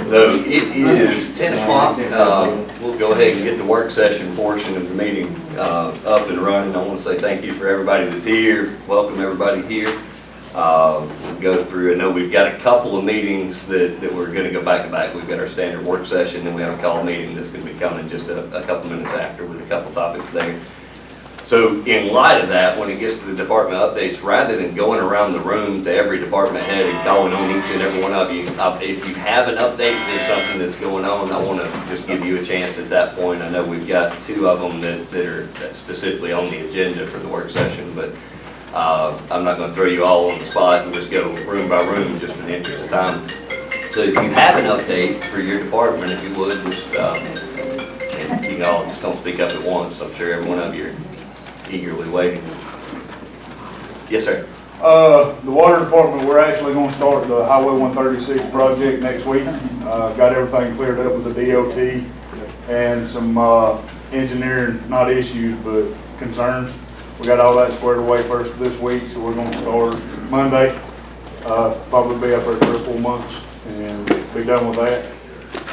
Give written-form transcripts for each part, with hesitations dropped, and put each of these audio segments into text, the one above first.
So it is 10 o'clock. We'll go ahead and get the work session portion of the meeting up and running. I want to say thank you for everybody that's here. Welcome everybody here. We'll go through, I know we've got a couple of meetings that we're going to go back to back. We've got our standard work session, then we have a call meeting that's going to be coming just a couple minutes after with a couple topics there. So in light of that, when it gets to the department updates, rather than going around the room to every department head and calling on each and every one of you, if you have an update, there's something that's going on, I want to just give you a chance at that point. I know we've got two of them that are specifically on the agenda for the work session, but I'm not going to throw you all on the spot and just go room by room just for the interest of time. So if you have an update for your department, if you would, just, and you all just don't speak up at once. I'm sure every one of you are eagerly waiting. Yes, sir. The water department, we're actually going to start the Highway 136 project next week. Got everything cleared up with the DOT and some engineering, not issues, but concerns. We got all that squared away first of this week, so we're going to start Monday. Probably be up there 3 or 4 months and be done with that.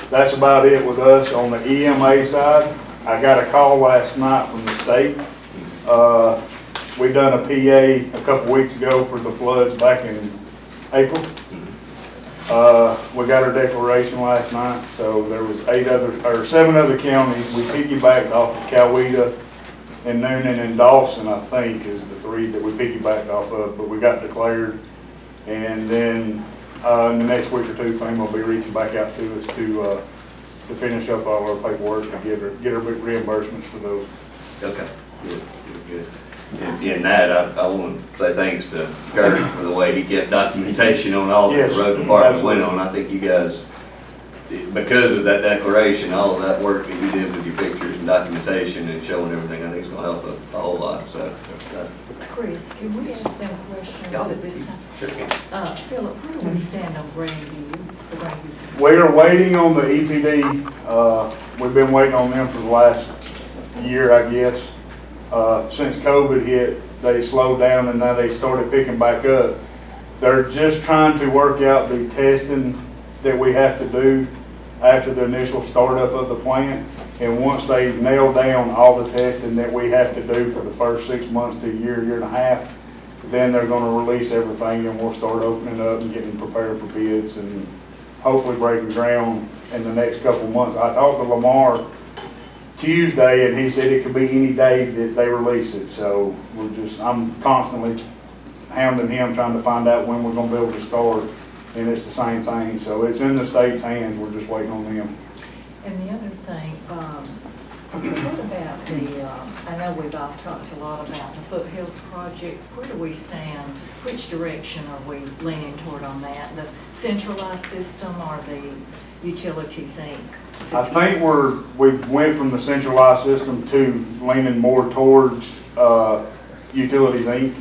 That's about it with us. On the EMA side, I got a call last night from the state. We done a PA a couple weeks ago for the floods back in April. We got our declaration last night, so there was 7 other counties. We piggybacked off of Coweta and Noonan and Dawson, I think, is the 3 that we piggybacked off of, but we got declared. And then in the next week or 2, FEMA will be reaching back out to us to finish up all our paperwork and get our reimbursements for those. Okay. Good. And in that, I want to say thanks to Kurt for the way he kept documentation on all that the road department went on. I think you guys, because of that declaration, all of that work that you did with your pictures and documentation and showing everything, I think it's going to help a whole lot. So, Chris, can we ask them questions at this time? Sure can. Philip, where do we stand on Grandview, the Grandview? We are waiting on the EPD. We've been waiting on them for the last year, I guess. Since COVID hit, they slowed down and now they started picking back up. They're just trying to work out the testing that we have to do after the initial startup of the plant. And once they nail down all the testing that we have to do for the first 6 months to a year and a half, then they're going to release everything and we'll start opening up and getting prepared for bids and hopefully breaking ground in the next couple of months. I talked to Lamar Tuesday, and he said it could be any day that they release it. So I'm constantly hounding him, trying to find out when we're going to be able to start, and it's the same thing. So it's in the state's hands. We're just waiting on them. And the other thing, what about the, I know we've all talked a lot about the Foothills project. Where do we stand? Which direction are we leaning toward on that? The centralized system or the Utilities Inc.? I think we went from the centralized system to leaning more towards Utilities Inc.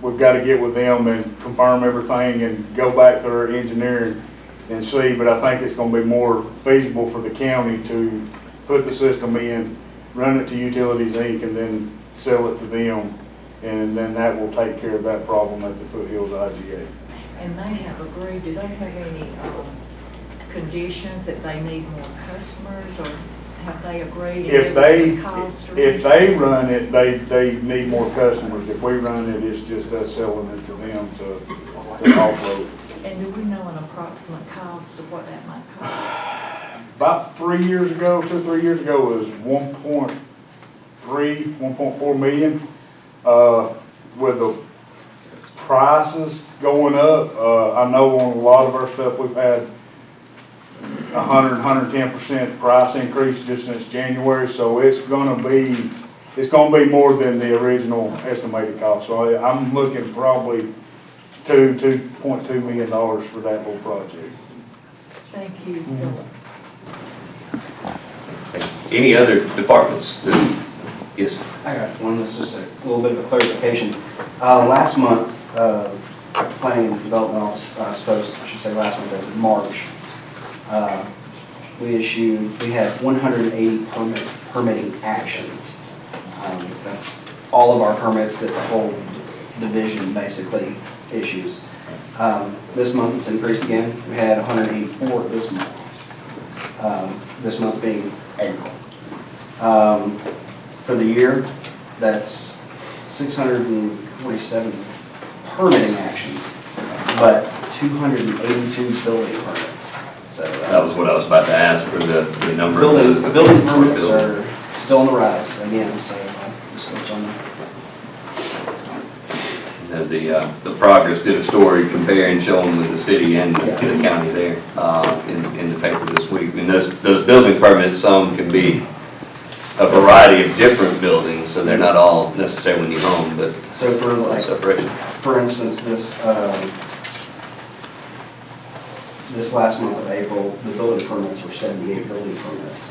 We've got to get with them and confirm everything and go back to our engineering and see, but I think it's going to be more feasible for the county to put the system in, run it to Utilities Inc. and then sell it to them, and then that will take care of that problem at the Foothills IGA. And they have agreed, do they have any conditions that they need more customers, or have they agreed? If they run it, they need more customers. If we run it, it's just us selling it to them to offload. And do we know an approximate cost of what that might cost? About 3 years ago, 2 or 3 years ago, it was 1.4 million. With the prices going up, I know on a lot of our stuff we've had 110% price increase just since January, so it's going to be more than the original estimated cost. So I'm looking probably $2.2 million for that whole project. Thank you, Philip. Any other departments? Yes. I got one that's just a little bit of a clarification. Last month, Planning and Development Office, I should say last month, that's in March, we had 180 permitting actions. That's all of our permits that the whole division basically issues. This month it's increased again. We had 184 this month. This month being April. For the year, that's 647 permitting actions, but 282 building permits. So That was what I was about to ask for the number of those. building permits are still on the rise again, so just let you know. The progress did a story comparing, showing with the city and the county there, in the paper this week. And those building permits, some can be a variety of different buildings, so they're not all necessarily new home, but So for like, separation. for instance, this last month of April, the building permits were 78 building permits.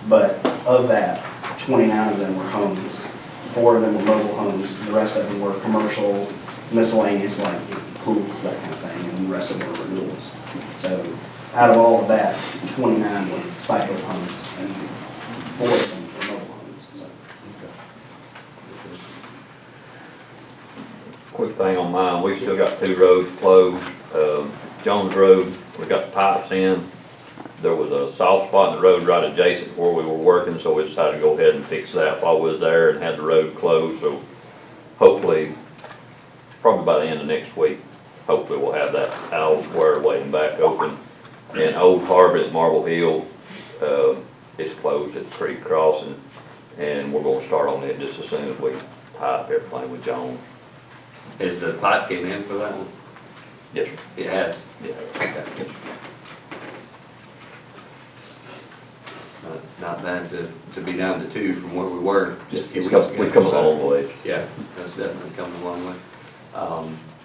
But of that, 29 of them were homes, 4 of them were mobile homes, the rest of them were commercial, miscellaneous like pools, that kind of thing, and the rest of them were renewals. So out of all of that, 29 were site-built homes, and 4 of them were mobile homes. So. Quick thing on mine, we still got 2 roads closed. Jones Road, we got the pipes in. There was a soft spot in the road right adjacent to where we were working, so we decided to go ahead and fix that while we was there and had the road closed. So hopefully, probably by the end of next week, hopefully we'll have that all squared away and back open. And Old Harbor at Marble Hill, it's closed at the creek crossing, and we're gonna start on it just as soon as we pipe everything with Jones. Is the pipe came in for that one? Yes, sir. It has. Yeah. Okay. Not bad to be down to 2 from where we were just a few weeks ago. We've come a long way. Yeah, that's definitely come a long way.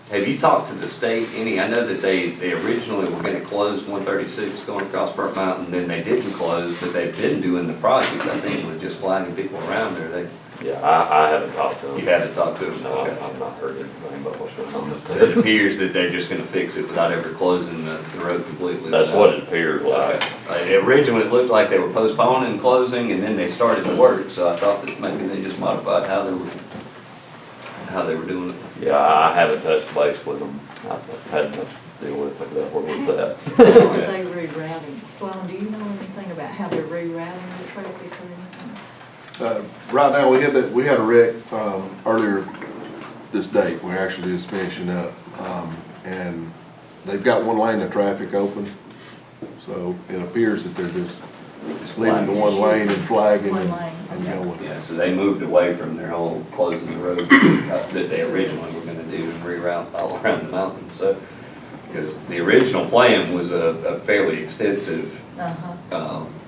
Have you talked to the state any? I know that they originally were gonna close 136 going across Burnt Mountain, then they didn't close, but they've been doing the project, I think, with just flagging people around there. Yeah, I haven't talked to them. You haven't talked to them? No, Okay. I've not heard anything about what's going on. So it appears that they're just gonna fix it without ever closing the road completely. That's what it appears like. Originally, it looked like they were postponing closing, and then they started to work, so I thought that maybe they just modified how they were doing it. Yeah, I haven't touched base with them. I've had much to deal with it, where we're at. How are they rerouting? Sloan, do you know anything about how they're rerouting the traffic or anything? Right now, we had a wreck, earlier this date, we're actually just finishing up, and they've got 1 lane of traffic open, so it appears that they're just leaving the 1 lane and flagging One and lane, and okay. going. Yeah, so they moved away from their whole closing the road that they originally were gonna do and reroute all around the mountain, so. Because the original plan was a fairly extensive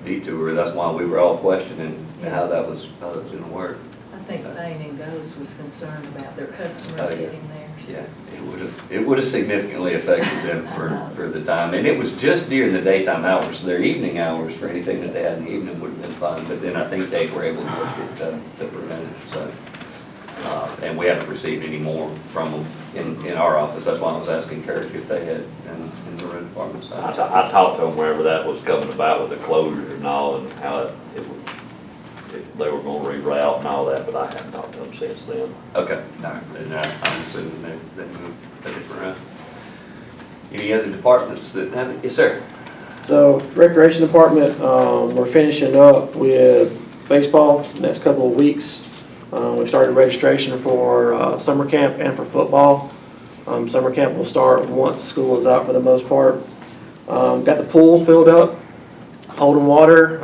detour, that's why we were all questioning how that was gonna work. I think Thane and Ghost was concerned about their customers Oh, yeah. getting there. So. Yeah, it would have significantly affected them for the time, and it was just during the daytime hours, so their evening hours for anything that they had in the evening would have been fine, but then I think they were able to work it to prevent it, so. And we haven't received any more from them in our office, that's why I was asking Kirk if they had in the road department side. I talked to them wherever that was coming about with the closure and all, and how they were gonna reroute and all that, but I haven't talked to them since then. Okay, all right, then I'm assuming they moved a different route. Any other departments that have it? Yes, sir. So Recreation Department, we're finishing up with baseball next couple of weeks. We started registration for summer camp and for football. Summer camp will start once school is out for the most part. Got the pool filled up, holding water,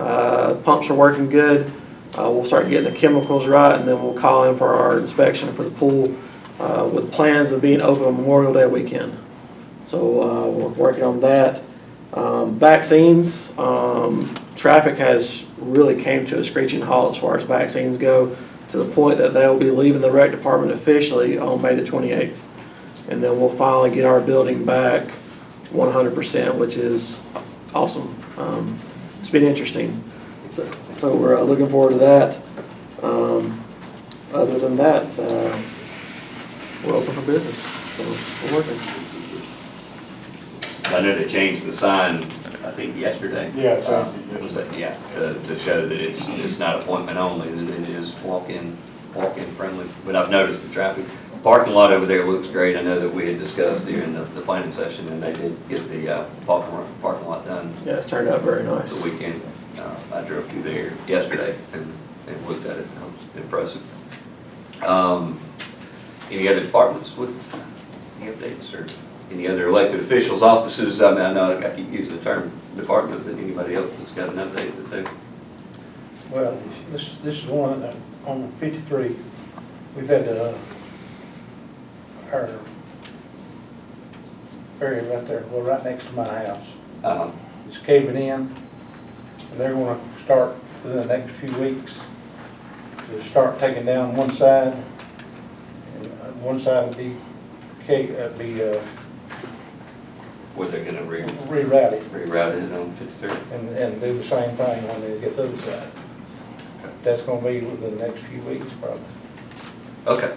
pumps are working good. We'll start getting the chemicals right, and then we'll call in for our inspection for the pool with plans of being open Memorial Day weekend. So we're working on that. Vaccines, traffic has really came to a screeching halt as far as vaccines go, to the point that they will be leaving the rec department officially on May the 28th. And then we'll finally get our building back 100%, which is awesome. It's been interesting. So we're looking forward to that. Other than that, we're open for business. So we're working. I know they changed the sign, I think yesterday. Yeah, it changed it Was that, yeah, to show that it's not appointment only, that it is walk-in friendly. But I've noticed the traffic Parking lot over there looks great. I know that we had discussed during the planning session, and they did get the parking lot done Yeah, it's turned out very nice. the weekend. I drove through there yesterday and looked at it. It was impressive. Any other departments with any updates or any other elected officials' offices? I mean, I know I keep using the term department, but anybody else that's got an update that they? Well, this is one on 53. We've had our area right there, well, right next to my house. It's caving in, and they're gonna start within the next few weeks to start taking down one side, and one side would be Were they gonna reroute it reroute it on 53? and do the same thing when they get the other side. That's gonna be within the next few weeks, probably. Okay,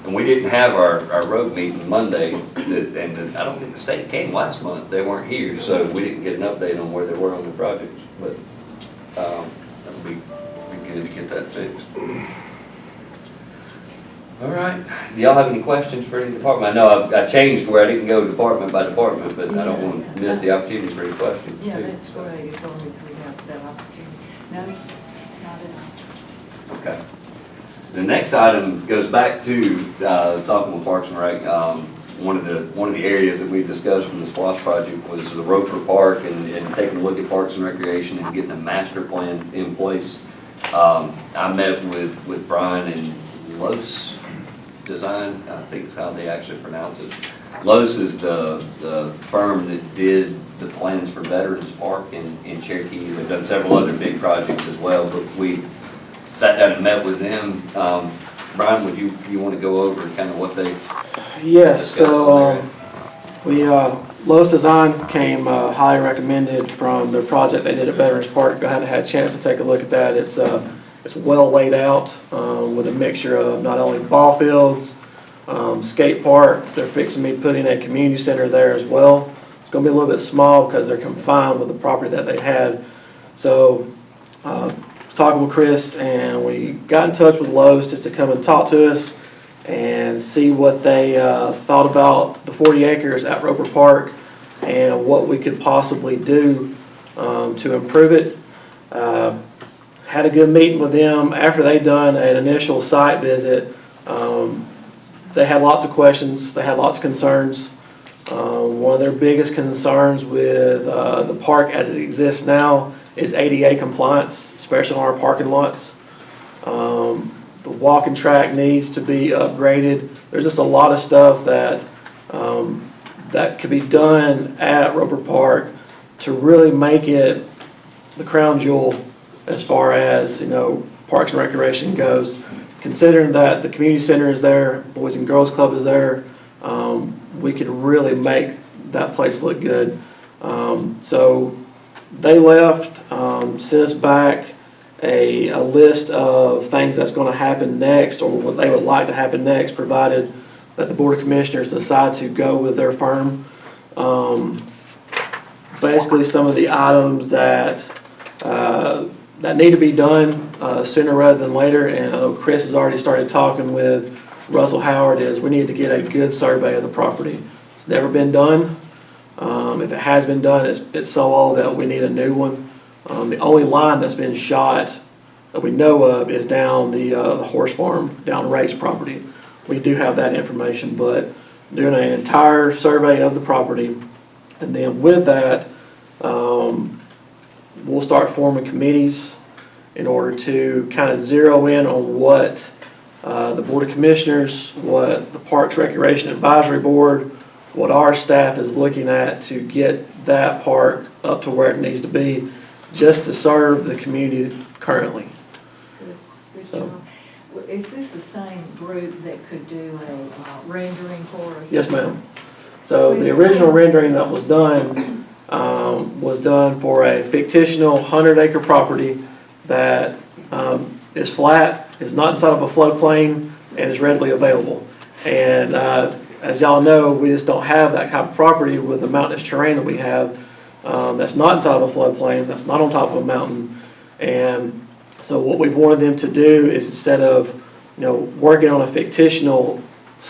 and we didn't have our road meeting Monday, and I don't think the state came last month. They weren't here, so we didn't get an update on where they were on the projects, but that would be good to get that fixed. All right, do y'all have any questions for any department? I know I changed where I didn't go department by department, but I don't want to miss the opportunity for any questions. Yeah, too. that's great, as long as we have that opportunity. No, not at all. Okay. The next item goes back to talking with Parks and Rec. One of the areas that we discussed from the SPLOST project was the Roper Park and taking a look at Parks and Recreation and getting a master plan in place. I met with Brian and Los Design, I think is how they actually pronounce it. Los is the firm that did the plans for Veterans Park in Cherokee. They've done several other big projects as well, but we sat down and met with them. Brian, would you want to go over kind of what they? Yes, so Lowe's Design came highly recommended from their project they did at Veterans Park. I hadn't had a chance to take a look at that. It's well laid out with a mixture of not only ball fields, skate park. They're fixing me putting a community center there as well. It's going to be a little bit small because they're confined with the property that they had. So I was talking with Chris, and we got in touch with Lowe's just to come and talk to us and see what they thought about the 40 acres at Roper Park and what we could possibly do to improve it. Had a good meeting with them. After they done an initial site visit, they had lots of questions, they had lots of concerns. One of their biggest concerns with the park as it exists now is ADA compliance, especially on our parking lots. The walking track needs to be upgraded. There's just a lot of stuff that that could be done at Roper Park to really make it the crown jewel as far as, Parks and Recreation goes. Considering that the community center is there, Boys and Girls Club is there, we could really make that place look good. So they left, sent us back a list of things that's going to happen next, or what they would like to happen next, provided that the Board of Commissioners decide to go with their firm. Basically, some of the items that need to be done sooner rather than later, and I know Chris has already started talking with Russell Howard, is we need to get a good survey of the property. It's never been done. If it has been done, it's so old that we need a new one. The only line that's been shot that we know of is down the horse farm, down Ray's property. We do have that information, but doing an entire survey of the property, and then with that, we'll start forming committees in order to kind of zero in on what the Board of Commissioners, what the Parks Recreation Advisory Board, what our staff is looking at to get that park up to where it needs to be, just to serve the community currently. Good So. job. Well, is this the same group that could do a rendering for us? Yes, ma'am. So the original rendering that was done for a fictional 100-acre property that is flat, is not inside of a floodplain, and is readily available. And as y'all know, we just don't have that type of property with the mountainous terrain that we have. That's not inside of a floodplain, that's not on top of a mountain. And so what we've wanted them to do is, instead of working on a fictional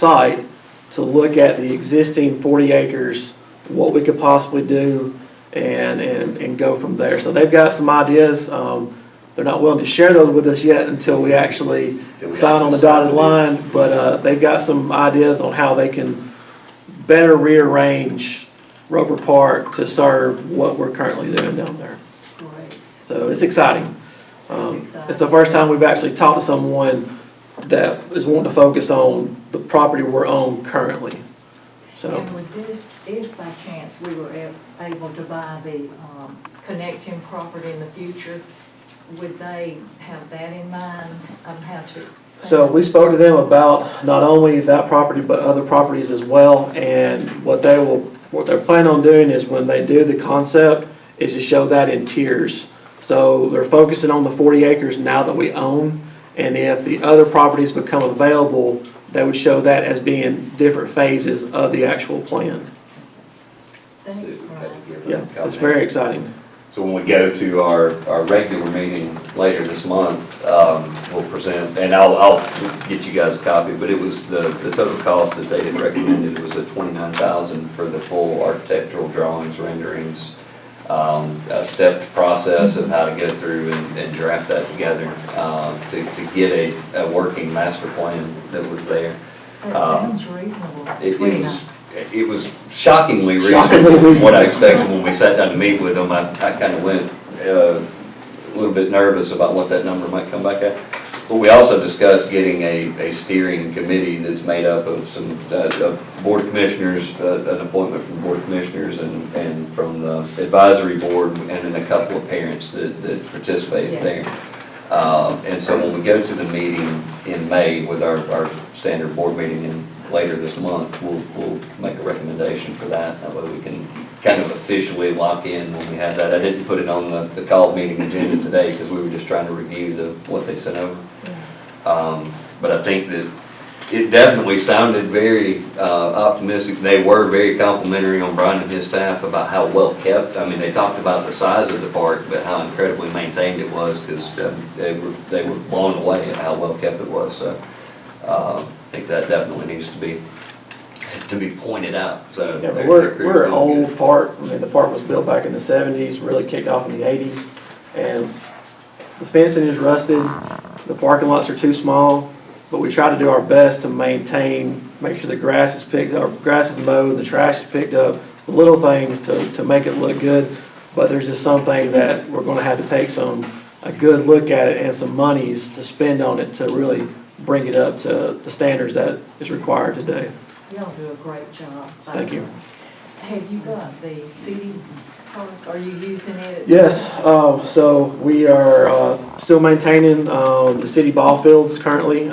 site to look at the existing 40 acres, what we could possibly do, and go from there. So they've got some ideas. They're not willing to share those with us yet until we actually sign on the dotted line, but they've got some ideas on how they can better rearrange Roper Park to serve what we're currently doing down there. Great. So it's exciting. It's exciting. It's the first time we've actually talked to someone that is wanting to focus on the property we're on currently. So, And with this, if by chance we were able to buy the connecting property in the future, would they have that in mind on how to expand? so we spoke to them about not only that property, but other properties as well. And what they're planning on doing is when they do the concept, is to show that in tiers. So they're focusing on the 40 acres now that we own. And if the other properties become available, they would show that as being different phases of the actual plan. Thanks, Brian. Yeah, it's very exciting. So when we go to our regular meeting later this month, we'll present, and I'll get you guys a copy, but it was the total cost that they had recommended was at $29,000 for the full architectural drawings, renderings, a stepped process of how to go through and draft that together, to get a working master plan that was there. That sounds reasonable. It was shockingly Shockingly reasonable from reasonable. what I expected when we sat down to meet with them. I kind of went a little bit nervous about what that number might come back at. But we also discussed getting a steering committee that's made up of some board of commissioners, an appointment from the board of commissioners and from the advisory board, and then a couple of parents that participated there. And so when we go to the meeting in May with our standard board meeting later this month, we'll make a recommendation for that. That way we can kind of officially lock in when we have that. I didn't put it on the call meeting agenda today because we were just trying to review what they sent over. But I think that it definitely sounded very optimistic. They were very complimentary on Brian and his staff about how well kept. I mean, they talked about the size of the park, but how incredibly maintained it was, because they were blown away at how well kept it was. So I think that definitely needs to be pointed out. So Yeah, but their crew's we're an doing good. old park. I mean, the park was built back in the 70s, really kicked off in the 80s. And the fencing is rusted, the parking lots are too small, but we try to do our best to make sure the grass is mowed, the trash is picked up, the little things to make it look good. But there's just some things that we're gonna have to take a good look at it and some monies to spend on it to really bring it up to the standards that is required today. Y'all do a great job. Thank you. Have you got the city park? Are you using it? Yes, so we are still maintaining the city ball fields currently.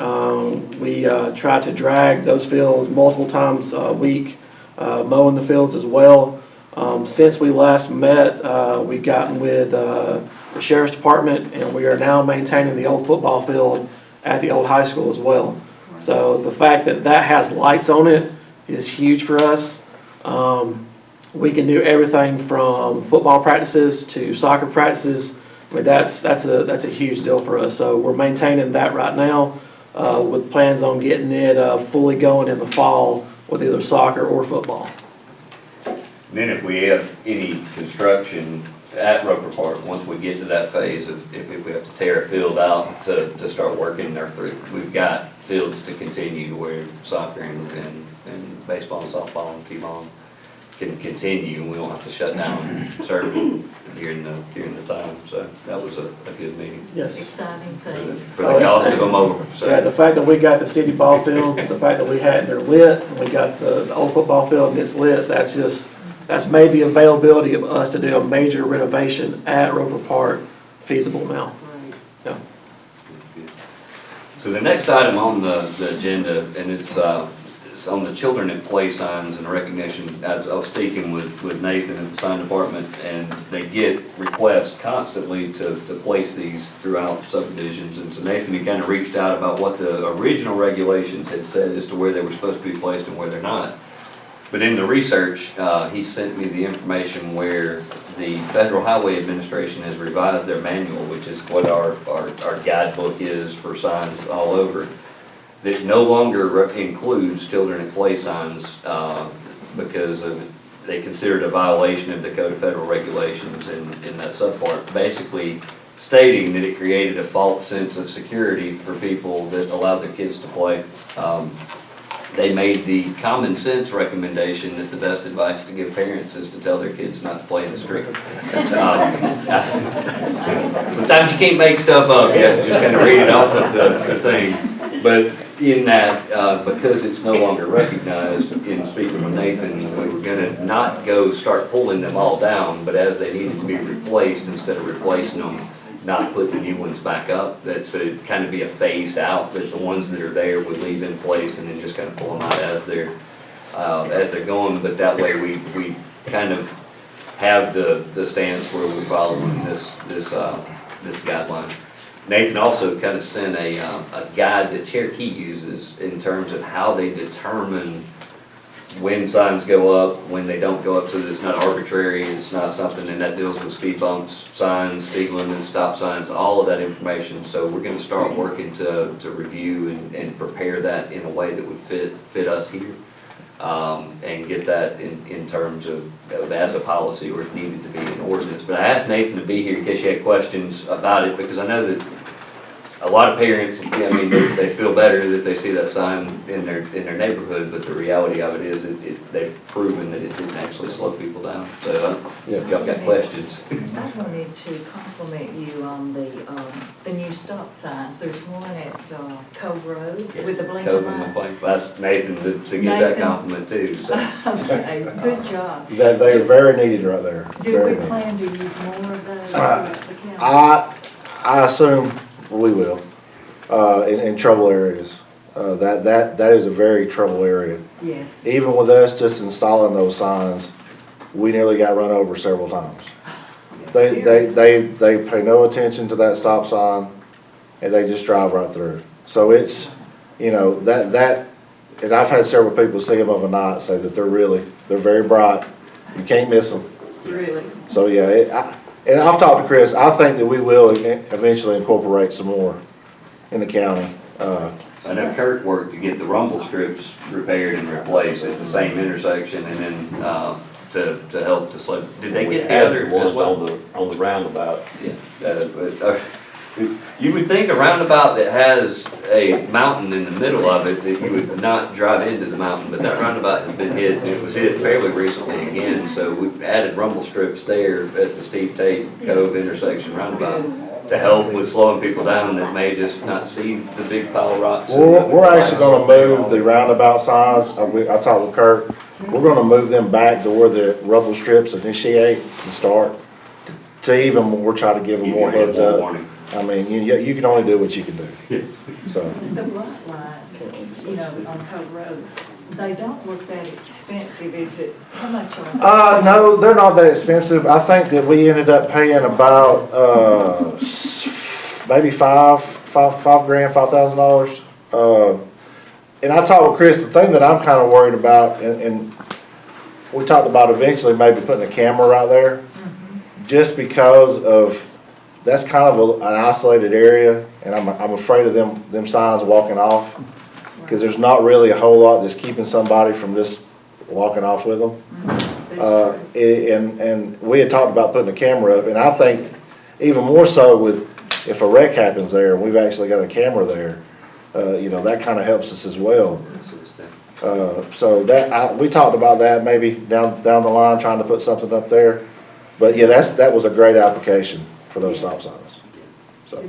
We try to drag those fields multiple times a week, mowing the fields as well. Since we last met, we've gotten with the sheriff's department, and we are now maintaining the old football field at the old high school as well. So the fact that that has lights on it is huge for us. We can do everything from football practices to soccer practices. I mean, that's a huge deal for us. So we're maintaining that right now, with plans on getting it fully going in the fall with either soccer or football. Then if we have any construction at Roper Park, once we get to that phase of if we have to tear a field out to start working there through, we've got fields to continue where soccer and baseball and softball and t-ball can continue, and we don't have to shut down serving during the time. So that was a good meeting Yes. Exciting things. for the cost of them over. So Yeah, the fact that we got the city ball fields, the fact that we had, they're lit, and we got the old football field and it's lit, that's made the availability of us to do a major renovation at Roper Park feasible now. Great. So the next item on the agenda, and it's on the children at play signs and recognition. I was speaking with Nathan at the sign department, and they get requests constantly to place these throughout subdivisions. And so Nathan, he kind of reached out about what the original regulations had said as to where they were supposed to be placed and where they're not. But in the research, he sent me the information where the Federal Highway Administration has revised their manual, which is what our guidebook is for signs all over. that no longer includes children at play signs, because they consider it a violation of the Code of Federal Regulations in that subpart, basically stating that it created a false sense of security for people that allowed their kids to play. They made the common sense recommendation that the best advice to give parents is to tell their kids not to play in the street. Sometimes you can't make stuff up, you have to just kind of read it off of the thing. But in that, because it's no longer recognized, in speaking with Nathan, we're gonna not go start pulling them all down, but as they needed to be replaced, instead of replacing them, not put the new ones back up. That's a kind of be a phased out, that the ones that are there would leave in place and then just kind of pull them out as they're going. But that way we kind of have the stance where we're following this guideline. Nathan also kind of sent a guide that Cherokee uses in terms of how they determine when signs go up, when they don't go up, so that it's not arbitrary, it's not something, and that deals with speed bumps, signs, speed limits, stop signs, all of that information. So we're gonna start working to review and prepare that in a way that would fit us here. And get that in terms of as a policy, or if needed to be an ordinance. But I asked Nathan to be here in case you had questions about it, because I know that a lot of parents, I mean, they feel better that they see that sign in their neighborhood, but the reality of it is they've proven that it didn't actually slow people down. So if y'all got questions. I wanted to compliment you on the new stop signs. There's one at Cove Road with the blinking lights. That's Nathan to get that compliment too, so. Okay, good job. They are very needed right there. Do Very we needed. plan to use more of those throughout the county? I assume we will, in trouble areas. That is a very trouble area. Yes. Even with us just installing those signs, we nearly got run over several times. They pay no attention to that stop sign, and they just drive right through. So it's, you know, that, and I've had several people see them overnight say that they're very bright. You can't miss them. Really? So yeah, and I've talked to Chris, I think that we will eventually incorporate some more in the county. I know Kurt worked to get the rumble strips repaired and replaced at the same intersection, and then, to help to slow, did they get the other as ones well? on the roundabout. Yeah, you would think a roundabout that has a mountain in the middle of it, that you would not drive into the mountain, but that roundabout has been hit, it was hit fairly recently again, so we've added rumble strips there at the Steve Tate Cove intersection roundabout to help with slowing people down that may just not see the big pile of rocks. We're actually gonna move the roundabout signs, I talked with Kurt, we're gonna move them back to where the rumble strips initiate and start, to even more, try to give them more heads up. Warning. I mean, you can only do what you can do, so. The bright lights, you know, on Cove Road, they don't look that expensive, is it? How much are they? No, they're not that expensive. I think that we ended up paying about, maybe $5,000. And I talked with Chris, the thing that I'm kind of worried about, and we talked about eventually maybe putting a camera right there, just because of, that's kind of an isolated area, and I'm afraid of them signs walking off, because there's not really a whole lot that's keeping somebody from just walking off with them. And we had talked about putting a camera up, and I think even more so with, if a wreck happens there, and we've actually got a camera there, you know, that kind of helps us as well. So that, we talked about that maybe down the line, trying to put something up there. But yeah, that was a great application for those stop signs, so.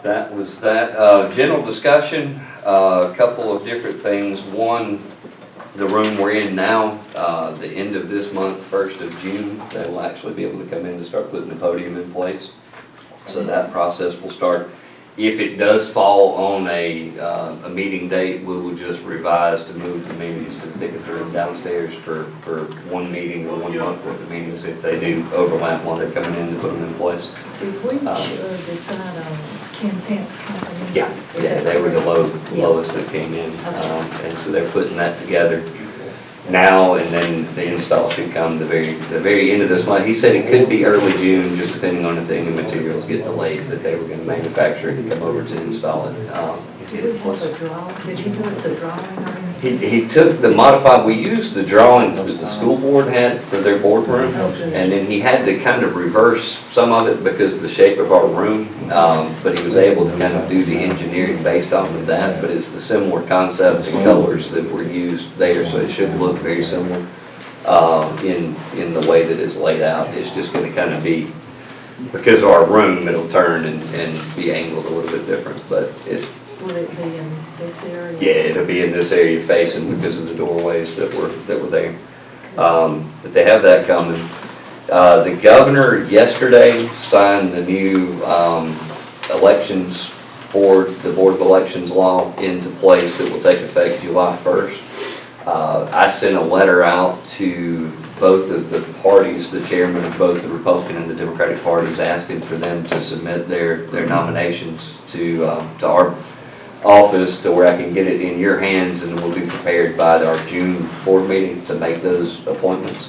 That was that. General discussion, a couple of different things. One, the room we're in now, the end of this month, 1st of June, they will actually be able to come in to start putting the podium in place. So that process will start. If it does fall on a meeting date, we will just revise to move the meetings to the Pickens room downstairs for one meeting or 1 month worth of meetings if they do overlap while they're coming in to put them in place. Did we decide on Ken Pence Company? Yeah, they were the lowest that came in, and so they're putting that together. now, and then the install should come the very end of this month. He said it could be early June, just depending on if any materials get delayed, that they were gonna manufacture it and come over to install it. Did we have a drawing, did he give us a drawing or anything? He took the modified, we used the drawings that the school board had for their boardroom, and then he had to kind of reverse some of it because of the shape of our room, but he was able to kind of do the engineering based off of that, but it's the similar concepts and colors that were used there, so it should look very similar in the way that it's laid out. It's just gonna kind of be, because of our room, it'll turn and be angled a little bit different, but Will it be in this area? yeah, it'll be in this area facing because of the doorways that were there. But they have that coming. The governor yesterday signed the new elections board, the Board of Elections law into place that will take effect July 1st. I sent a letter out to both of the parties, the chairman of both the Republican and the Democratic parties, asking for them to submit their nominations to our office to where I can get it in your hands, and we'll be prepared by our June board meeting to make those appointments.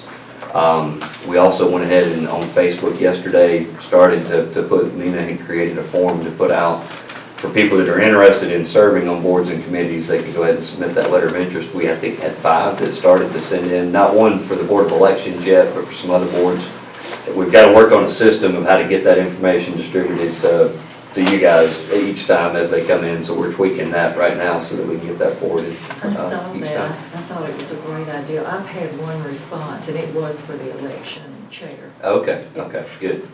We also went ahead and on Facebook yesterday started to put, Nina had created a form to put out for people that are interested in serving on boards and committees. They can go ahead and submit that letter of interest. We, I think, had 5 that started to send in, not one for the Board of Elections yet, but for some other boards. We've got to work on a system of how to get that information distributed to you guys each time as they come in, so we're tweaking that right now so that we can get that forwarded I saw each that. time. I thought it was a great idea. I've had one response, and it was for the election chair. Okay, good.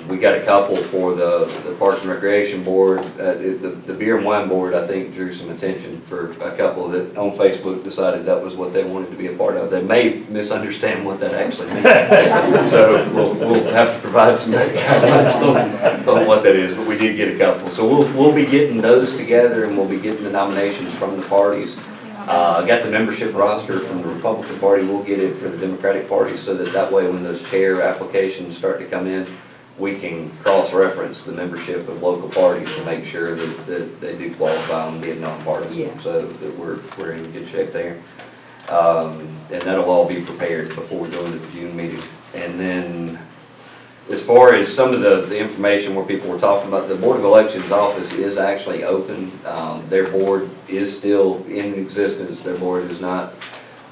We got a couple for the Parks and Recreation Board. The Beer and Wine Board, I think, drew some attention for a couple that on Facebook decided that was what they wanted to be a part of. They may misunderstand what that actually means. So we'll have to provide some guidelines on what that is, but we did get a couple. So we'll be getting those together, and we'll be getting the nominations from the parties. I got the membership roster from the Republican Party. We'll get it for the Democratic Party, so that way when those chair applications start to come in, we can cross-reference the membership of local parties to make sure that they do qualify on being nonpartisan, Yeah. so that we're in good shape there. And that'll all be prepared before we go into the June meeting. And then, as far as some of the information where people were talking about, the Board of Elections office is actually open. Their board is still in existence. Their board is not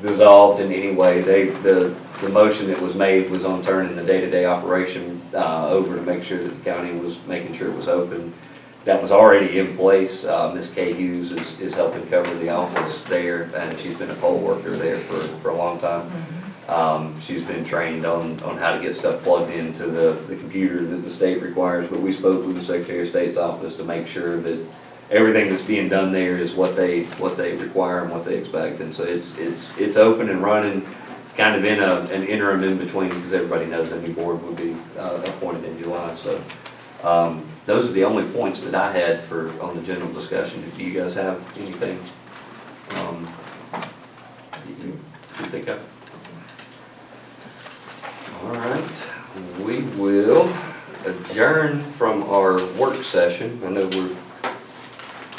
dissolved in any way. The motion that was made was on turning the day-to-day operation over to make sure that the county was making sure it was open. That was already in place. Ms. Kay Hughes is helping cover the office there, and she's been a poll worker there for a long time. She's been trained on how to get stuff plugged into the computer that the state requires, but we spoke with the Secretary of State's office to make sure that everything that's being done there is what they require and what they expect. And so it's open and running, kind of in an interim in between, because everybody knows a new board will be appointed in July. So those are the only points that I had on the general discussion. Do you guys have anything you think of? All right, we will adjourn from our work session. I know we're